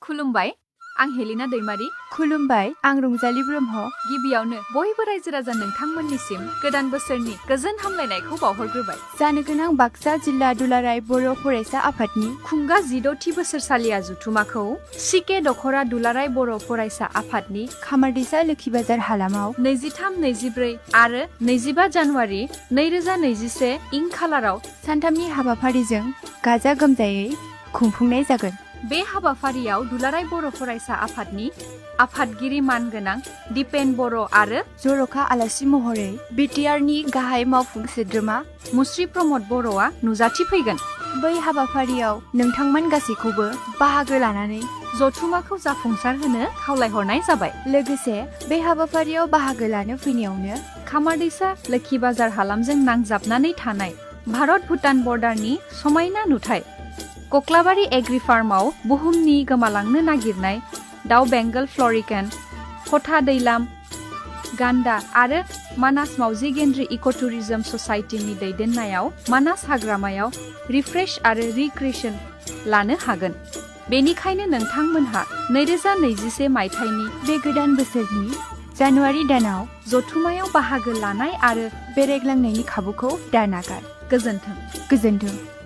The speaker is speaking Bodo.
खुलुमबाय आं हेलिना दैमारी खुलुमबाय आं रंजाली ब्रह्म गिबियावनो बयबो रायजो राजा नोंथांमोननिसिम गोदान बोसोरनि गोजोन हामलायनायखौ बावहरग्रोबाय जानो गोनां बाक्सा जिल्ला दुलाराय बर' फरायसा आफादनि खुंगा 16थि बोसोरसालिया जथुमाखौ सिके दखरा दुलाराय बर' फरायसा आफादनि खामारदैसा लोखि बाजार हालामाव 23, 24 आरो 25 जानुवारि 2021 इं खालाराव सानथामनि हाबाफारिजों गाजा गोमजायै खुंफुंनाय जागोन। बे हाबाफारियाव दुलाराय बर' फरायसा आफादनि आफादगिरि मानगोनां दिपेन बर' आरो जर'खा आलासि महरै बिटिआरनि गाहाय मावफुं सोद्रोमा मुस्रि प्रमद बर'आ नुजाथिफैगोन। बै हाबाफारियाव नोंथांमोन गासैखौबो बाहागो लानानै जथुमाखौ जाफुंसार होनो खावलायहरनाय जाबाय। लोगोसे बे हाबाफारियाव बाहागो लानो फैनायावनो खामारदैसा लोखि बाजार हालामजों नांजाबनानै थानाय भारत भुटान बर्डारनि समायना नुथाय कक्लाबारि एग्रि फार्माव बुहुमनि गोमालांनो नागिरनाय दाउ बेंगल फ्लरिकेन, खथा दैलाम, गान्दा आरो मानास मावजि गेन्द्रि इक'टुरिजम ससाइटिनि दैदेननायाव मानास हाग्रामायाव रिफ्रेश आरो रिक्रिएशन लानो हागोन। बेनिखायनो नोंथांमोनहा 2021 मायथाइनि बे गोदान बोसोरनि जानुवारि दानाव जथुमायाव बाहागो लानाय आरो बेरायग्लांनायनि खाबुखौ दानागार। गोजोन्थों। गोजोन्थों।